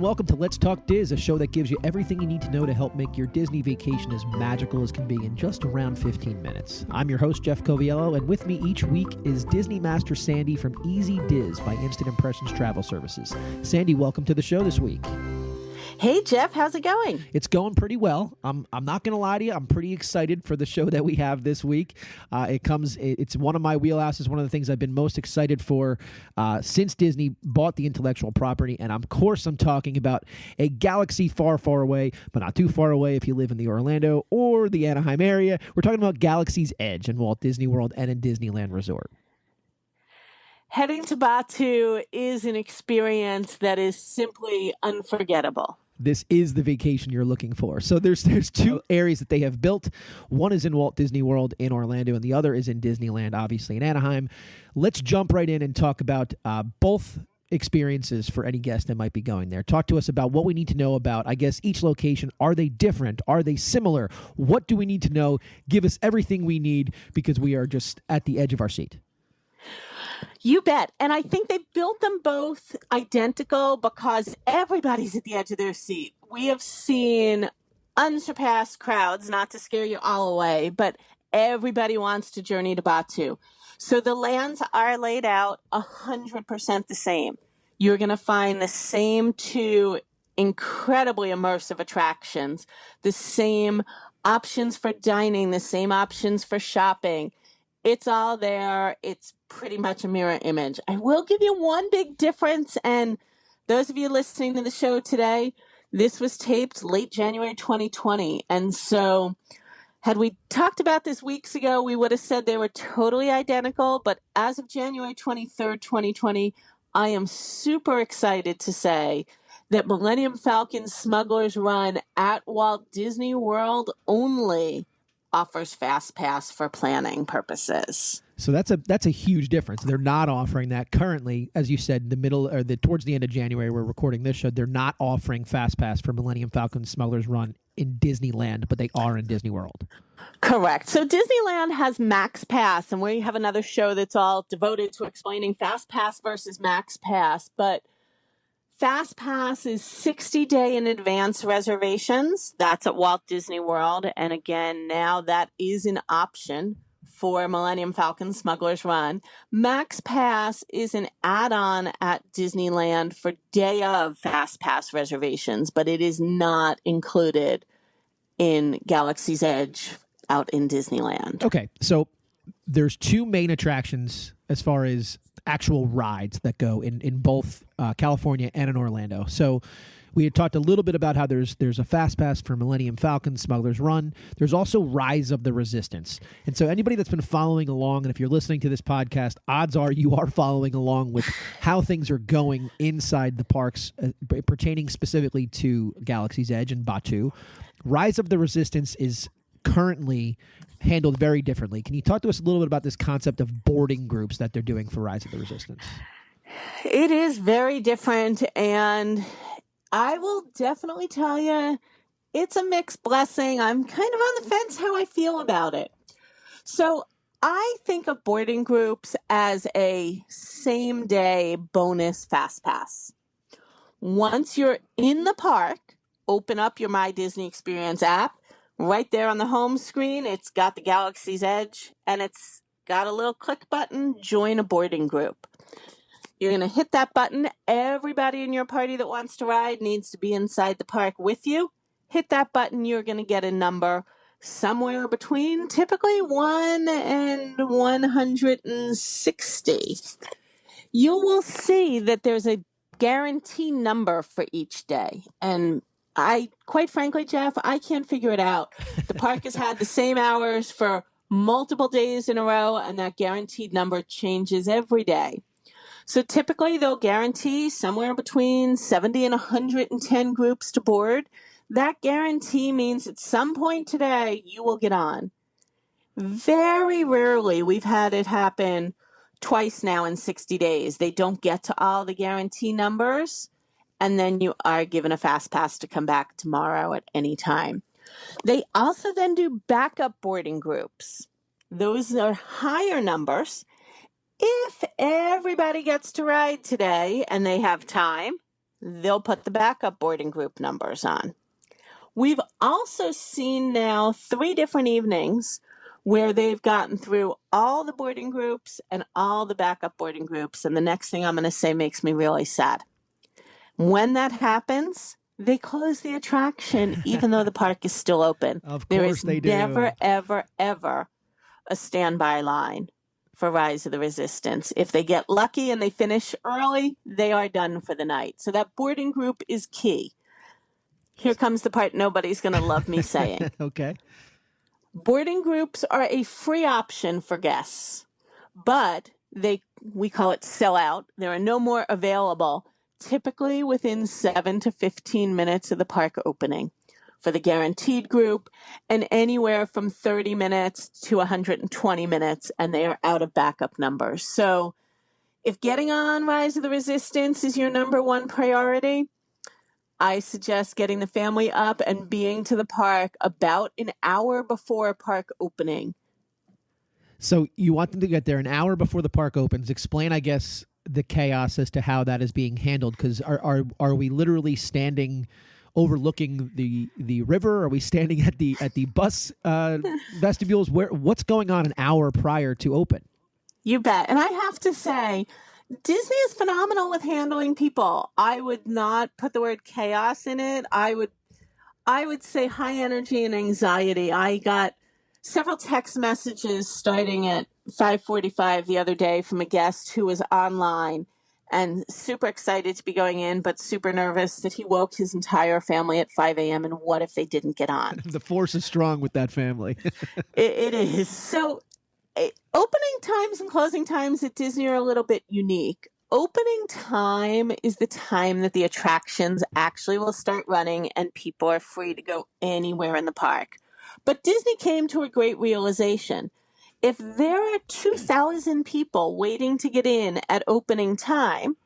welcome to Let's Talk Diz, a show that gives you everything you need to know to help make your Disney vacation as magical as can be in just around 15 minutes. I'm your host, Jeff Coviello, and with me each week is Disney Master Sandy from Easy Diz by Instant Impressions Travel Services. Sandy, welcome to the show this week. Hey, Jeff, how's it going? It's going pretty well. I'm not going to lie to you. I'm pretty excited for the show that we have this week. It's one of my wheelhouses, one of the things I've been most excited for since Disney bought the intellectual property. And of course, I'm talking about a galaxy far, far away, but not too far away if you live in the Orlando or the Anaheim area. We're talking about Galaxy's Edge in Walt Disney World and in Disneyland Resort. Heading to Batuu is an experience that is simply unforgettable. This is the vacation you're looking for. So there's two areas that they have built. One is in Walt Disney World in Orlando, and the other is in Disneyland, obviously, in Anaheim. Let's jump right in and talk about both experiences for any guest that might be going there. Talk to us about what we need to know about, I guess, each location. Are they different? Are they similar? What do we need to know? Give us everything we need because we are just at the edge of our seat. You bet. And I think they built them both identical because everybody's at the edge of their seat. We have seen unsurpassed crowds, not to scare you all away, but everybody wants to journey to Batuu. So the lands are laid out 100% the same. You're going to find the same two incredibly immersive attractions, the same options for dining, the same options for shopping. It's all there. It's pretty much a mirror image. I will give you one big difference. And those of you listening to the show today, this was taped late January 2020. And so had we talked about this weeks ago, we would have said they were totally identical. But as of January 23rd, 2020, I am super excited to say that Millennium Falcon Smugglers Run at Walt Disney World only offers Fast Pass for planning purposes. So that's a huge difference. They're not offering that currently, as you said, towards the end of January. We're recording this show. They're not offering Fast Pass for Millennium Falcon Smugglers Run in Disneyland, but they are in Disney World. Correct. So Disneyland has Max Pass, and we have another show that's all devoted to explaining Fast Pass versus Max Pass. But Fast Pass is 60-day in advance reservations. That's at Walt Disney World. And again, now that is an option for Millennium Falcon Smugglers Run. Max Pass is an add-on at Disneyland for day of Fast Pass reservations, but it is not included in Galaxy's Edge out in Disneyland. Okay, so there's two main attractions as far as actual rides that go in both California and in Orlando. So we had talked a little bit about how there's a Fast Pass for Millennium Falcon Smugglers Run. There's also Rise of the Resistance. And so anybody that's been following along, and if you're listening to this podcast, odds are you are following along with how things are going inside the parks pertaining specifically to Galaxy's Edge and Batuu. Rise of the Resistance is currently handled very differently. Can you talk to us a little bit about this concept of boarding groups that they're doing for Rise of the Resistance? It is very different, and I will definitely tell you it's a mixed blessing. I'm kind of on the fence how I feel about it. So I think of boarding groups as a same-day bonus Fast Pass. Once you're in the park, open up your My Disney Experience app. Right there on the home screen, it's got the Galaxy's Edge, and it's got a little click button, join a boarding group. You're going to hit that button. Everybody in your party that wants to ride needs to be inside the park with you. Hit that button, you're going to get a number somewhere between typically 1 and 160. You will see that there's a guarantee number for each day, and quite frankly, Jeff, I can't figure it out. The park has had the same hours for multiple days in a row, and that guaranteed number changes every day. So typically, they'll guarantee somewhere between 70 and 110 groups to board. That guarantee means at some point today, you will get on. Very rarely, we've had it happen twice now in 60 days. They don't get to all the guarantee numbers, and then you are given a Fast Pass to come back tomorrow at any time. They also then do backup boarding groups. Those are higher numbers. If everybody gets to ride today and they have time, they'll put the backup boarding group numbers on. We've also seen now 3 different evenings where they've gotten through all the boarding groups and all the backup boarding groups. And the next thing I'm going to say makes me really sad. When that happens, they close the attraction even though the park is still open. Of There course is they do. never, ever, ever a standby line for Rise of the Resistance. If they get lucky and they finish early, they are done for the night. So that boarding group is key. Here comes the part nobody's going to love me saying. Okay. Boarding groups are a free option for guests, but we call it sell out. There are no more available, typically within 7 to 15 minutes of the park opening for the guaranteed group, and anywhere from 30 minutes to 120 minutes, and they are out of backup numbers. So if getting on Rise of the Resistance is your number one priority, I suggest getting the family up and being to the park about an hour before park opening. So you want them to get there an hour before the park opens. Explain, I guess, the chaos as to how that is being handled. Because are we literally standing overlooking the river? Are we standing at the bus vestibules? What's going on an hour prior to open? You bet. And I have to say, Disney is phenomenal with handling people. I would not put the word chaos in it. I would say high energy and anxiety. I got several text messages starting at 5:45 the other day from a guest who was online and super excited to be going in, but super nervous that he woke his entire family at 5 a.m. And what if they didn't get on? The force is strong with that family. It is. So opening times and closing times at Disney are a little bit unique. Opening time is the time that the attractions actually will start running and people are free to go anywhere in the park. But Disney came to a great realization. If there are 2,000 people waiting to get in at opening time,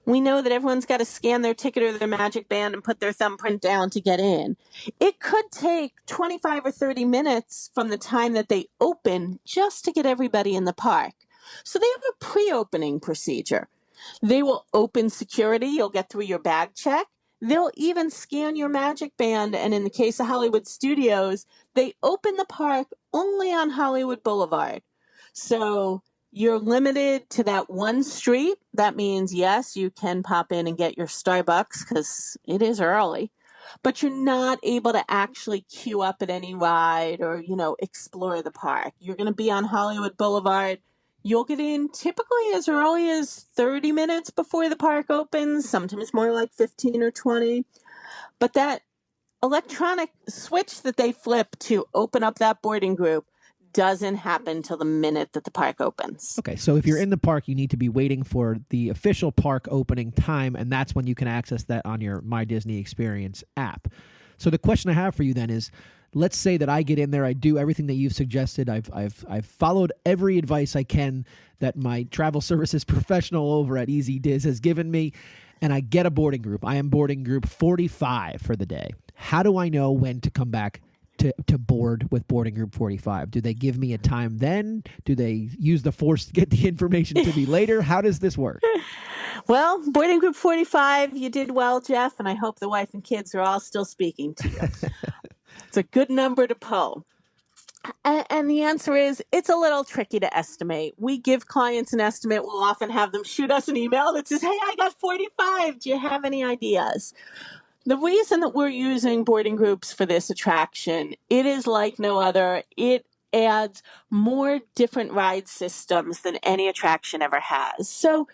we know that everyone's got to scan their ticket or their magic band and put their thumbprint down to get in. It could take 25 or 30 minutes from the time that they open just to get everybody in the park. So they have a pre-opening procedure. They will open security. You'll get through your bag check. They'll even scan your magic band. And in the case of Hollywood Studios, they open the park only on Hollywood Boulevard. So you're limited to that one street. That means, yes, you can pop in and get your Starbucks because it is early, but you're not able to actually queue up at any ride or, explore the park. You're going to be on Hollywood Boulevard. You'll get in typically as early as 30 minutes before the park opens, sometimes more like 15 or 20. But that electronic switch that they flip to open up that boarding group doesn't happen till the minute that the park opens. Okay, so if you're in the park, you need to be waiting for the official park opening time, and that's when you can access that on your My Disney Experience app. So the question I have for you then is, let's say that I get in there, I do everything that you've suggested, I've followed every advice I can that my travel services professional over at Easy Diz has given me, and I get a boarding group. I am boarding group 45 for the day. How do I know when to come back to board with boarding group 45? Do they give me a time then? Do they use the force to get the information to me later? How does this work? Well, boarding group 45, you did well, Jeff, and I hope the wife and kids are all still speaking to you. It's a good number to pull. And the answer is, it's a little tricky to estimate. We give clients an estimate. We'll often have them shoot us an email that says, hey, I got 45. Do you have any ideas? The reason that we're using boarding groups for this attraction, it is like no other. It adds more different ride systems than any attraction ever has. So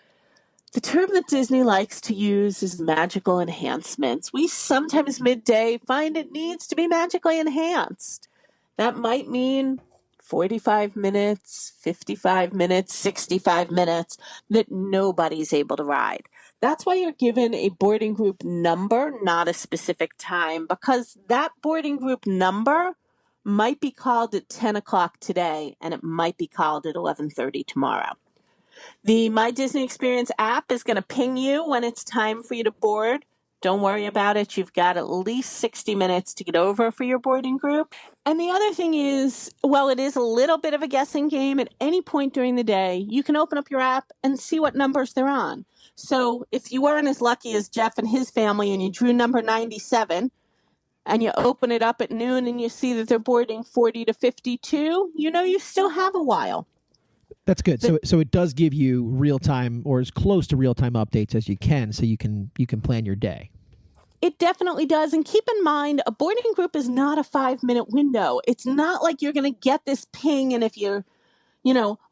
the term that Disney likes to use is magical enhancements. We sometimes midday find it needs to be magically enhanced. That might mean 45 minutes, 55 minutes, 65 minutes that nobody's able to ride. That's why you're given a boarding group number, not a specific time, because that boarding group number might be called at 10 o'clock today, and it might be called at 11:30 tomorrow. The My Disney Experience app is going to ping you when it's time for you to board. Don't worry about it. You've got at least 60 minutes to get over for your boarding group. And the other thing is, well, it is a little bit of a guessing game. At any point during the day, you can open up your app and see what numbers they're on. So if you weren't as lucky as Jeff and his family and you drew number 97 and you open it up at noon and you see that they're boarding 40 to 52, you still have a while. That's good. So it does give you real time, or as close to real time updates as you can, so you can plan your day. It definitely does. And keep in mind, a boarding group is not a 5-minute window. It's not like you're going to get this ping, and if you're,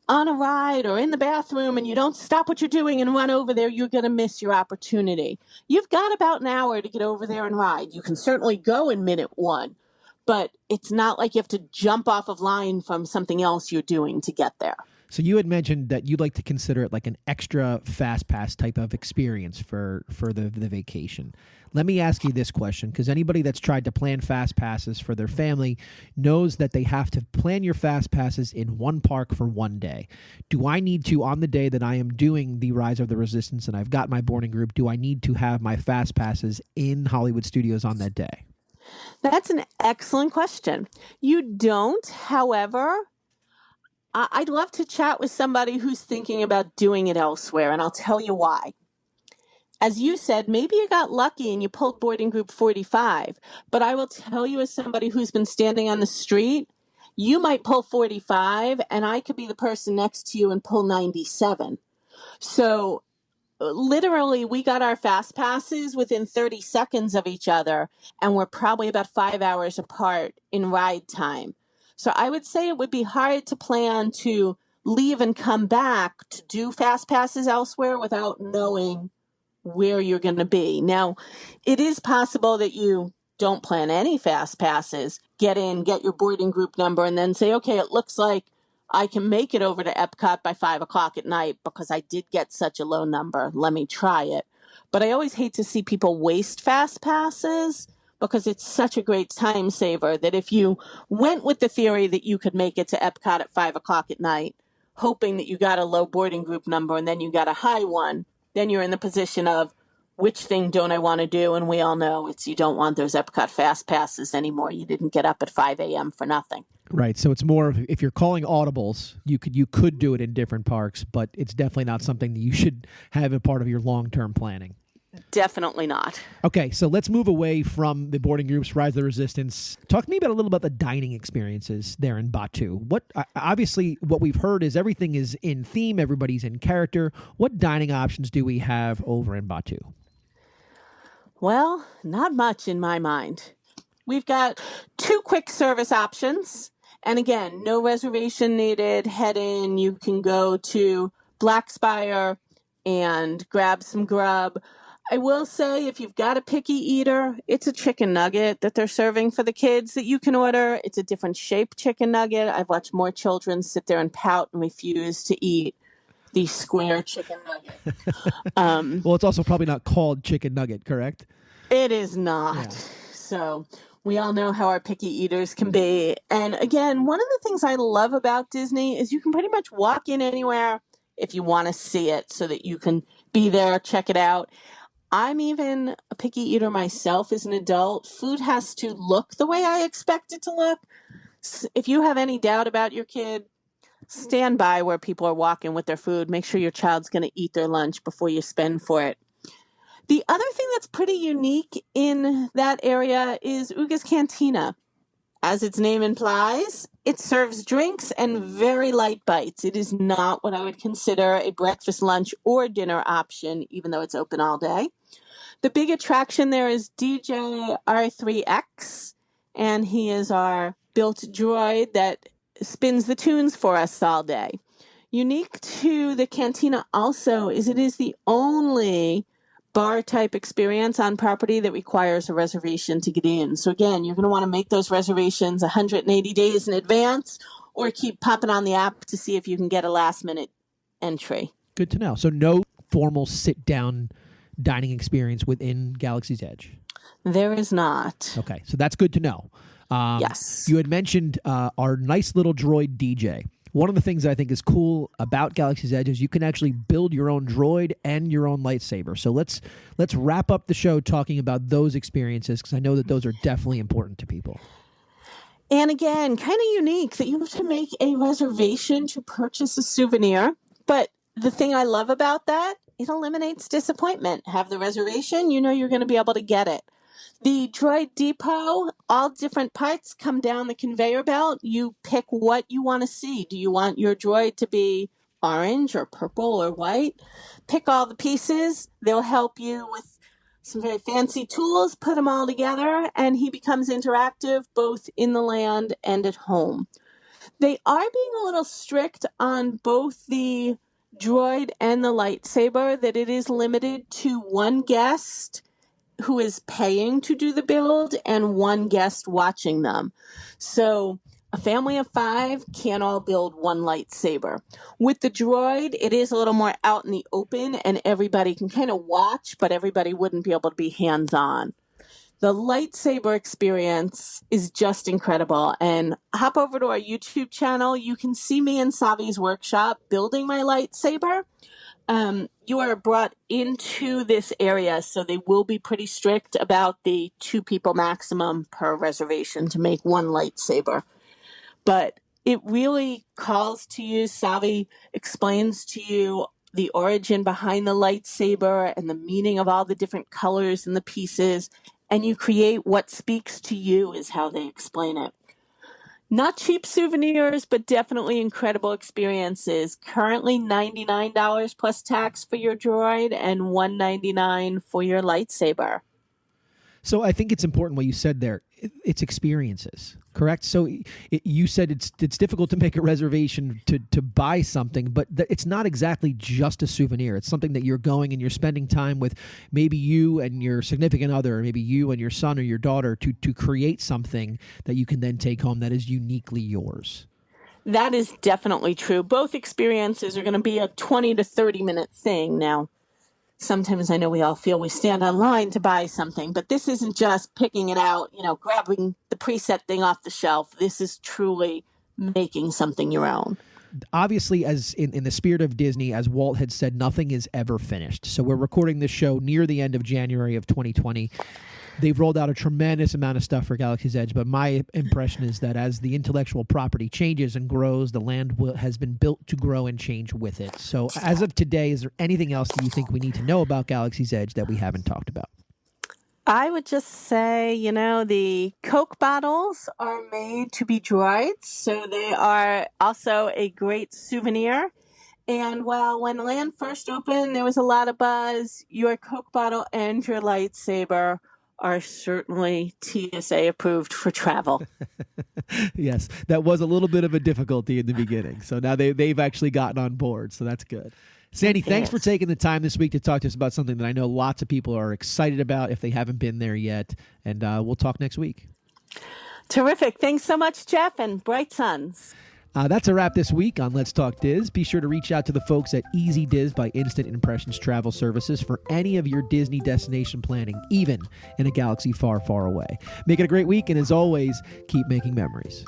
on a ride or in the bathroom and you don't stop what you're doing and run over there, you're going to miss your opportunity. You've got about an hour to get over there and ride. You can certainly go in minute 1, but it's not like you have to jump off of line from something else you're doing to get there. So you had mentioned that you'd like to consider it like an extra fast pass type of experience for the vacation. Let me ask you this question, because anybody that's tried to plan fast passes for their family knows that they have to plan your fast passes in one park for one day. Do I need to, on the day that I am doing the Rise of the Resistance and I've got my boarding group, do I need to have my fast passes in Hollywood Studios on that day? That's an excellent question. You don't, however, I'd love to chat with somebody who's thinking about doing it elsewhere, and I'll tell you why. As you said, maybe you got lucky and you pulled boarding group 45, but I will tell you, as somebody who's been standing on the street, you might pull 45 and I could be the person next to you and pull 97. So literally, we got our fast passes within 30 seconds of each other, and we're probably about 5 hours apart in ride time. So I would say it would be hard to plan to leave and come back to do fast passes elsewhere without knowing where you're going to be. Now, it is possible that you don't plan any fast passes, get in, get your boarding group number, and then say, okay, it looks like I can make it over to Epcot by 5 o'clock at night because I did get such a low number. Let me try it. But I always hate to see people waste fast passes because it's such a great time saver that if you went with the theory that you could make it to Epcot at 5 o'clock at night, hoping that you got a low boarding group number and then you got a high one, then you're in the position of, which thing don't I want to do? And we all know it's you don't want those Epcot fast passes anymore. You didn't get up at 5 a.m. for nothing. Right. So it's more of, if you're calling audibles, you could do it in different parks, but it's definitely not something that you should have a part of your long-term planning. Definitely not. Okay, so let's move away from the boarding groups, Rise of the Resistance. Talk to me about a little about the dining experiences there in Batuu. Obviously, what we've heard is everything is in theme, everybody's in character. What dining options do we have over in Batuu? Well, not much in my mind. We've got 2 quick service options. And again, no reservation needed. Head in. You can go to Black Spire and grab some grub. I will say, if you've got a picky eater, it's a chicken nugget that they're serving for the kids that you can order. It's a different shaped chicken nugget. I've watched more children sit there and pout and refuse to eat the square chicken nugget. Well, it's also probably not called chicken nugget, correct? It is not. Yeah. So we all know how our picky eaters can be. And again, one of the things I love about Disney is you can pretty much walk in anywhere if you want to see it so that you can be there, check it out. I'm even a picky eater myself as an adult. Food has to look the way I expect it to look. If you have any doubt about your kid, stand by where people are walking with their food. Make sure your child's going to eat their lunch before you spend for it. The other thing that's pretty unique in that area is Uga's Cantina. As its name implies, it serves drinks and very light bites. It is not what I would consider a breakfast, lunch, or dinner option, even though it's open all day. The big attraction there is DJ R3X, and he is our built droid that spins the tunes for us all day. Unique to the Cantina also is it is the only bar-type experience on property that requires a reservation to get in. So again, you're going to want to make those reservations 180 days in advance or keep popping on the app to see if you can get a last-minute entry. Good to know. So no formal sit-down dining experience within Galaxy's Edge? There is not. Okay, so that's good to know. Yes. You had mentioned our nice little droid DJ. One of the things that I think is cool about Galaxy's Edge is you can actually build your own droid and your own lightsaber. So let's wrap up the show talking about those experiences because I know that those are definitely important to people. And again, kind of unique that you have to make a reservation to purchase a souvenir. But the thing I love about that it eliminates disappointment. Have the reservation, you know you're going to be able to get it. The Droid Depot, all different parts come down the conveyor belt. You pick what you want to see. Do you want your droid to be orange or purple or white? Pick all the pieces. They'll help you with some very fancy tools, put them all together, and he becomes interactive both in the land and at home. They are being a little strict on both the droid and the lightsaber, that it is limited to one guest who is paying to do the build and one guest watching them. So a family of 5 can't all build one lightsaber. With the droid, it is a little more out in the open and everybody can kind of watch, but everybody wouldn't be able to be hands-on. The lightsaber experience is just incredible. And hop over to our YouTube channel. You can see me in Savi's workshop building my lightsaber. You are brought into this area, so they will be pretty strict about the 2 people maximum per reservation to make one lightsaber. But it really calls to you. Savi explains to you the origin behind the lightsaber and the meaning of all the different colors and the pieces, and you create what speaks to you is how they explain it. Not cheap souvenirs, but definitely incredible experiences. Currently $99 plus tax for your droid and $199 for your lightsaber. So I think it's important what you said there. It's experiences, correct? So you said it's difficult to make a reservation to buy something, but it's not exactly just a souvenir. It's something that you're going and you're spending time with maybe you and your significant other, or maybe you and your son or your daughter to create something that you can then take home that is uniquely yours. That is definitely true. Both experiences are going to be a 20 to 30-minute thing now. Sometimes I know we all feel we stand online to buy something, but this isn't just picking it out, grabbing the preset thing off the shelf. This is truly making something your own. Obviously, as in the spirit of Disney, as Walt had said, nothing is ever finished. So we're recording this show near the end of January of 2020. They've rolled out a tremendous amount of stuff for Galaxy's Edge, but my impression is that as the intellectual property changes and grows, the land has been built to grow and change with it. So as of today, is there anything else that you think we need to know about Galaxy's Edge that we haven't talked about? I would just say, the Coke bottles are made to be droids, so they are also a great souvenir. And while when land first opened, there was a lot of buzz, your Coke bottle and your lightsaber are certainly TSA approved for travel. Yes, that was a little bit of a difficulty in the beginning. So now they've actually gotten on board, so that's good. Sandy, thanks for taking the time this week to talk to us about something that I know lots of people are excited about if they haven't been there yet. And we'll talk next week. Terrific. Thanks so much, Jeff, and bright suns. That's a wrap this week on Let's Talk Diz. Be sure to reach out to the folks at Easy Diz by Instant Impressions Travel Services for any of your Disney destination planning, even in a galaxy far, far away. Make it a great week, and as always, keep making memories.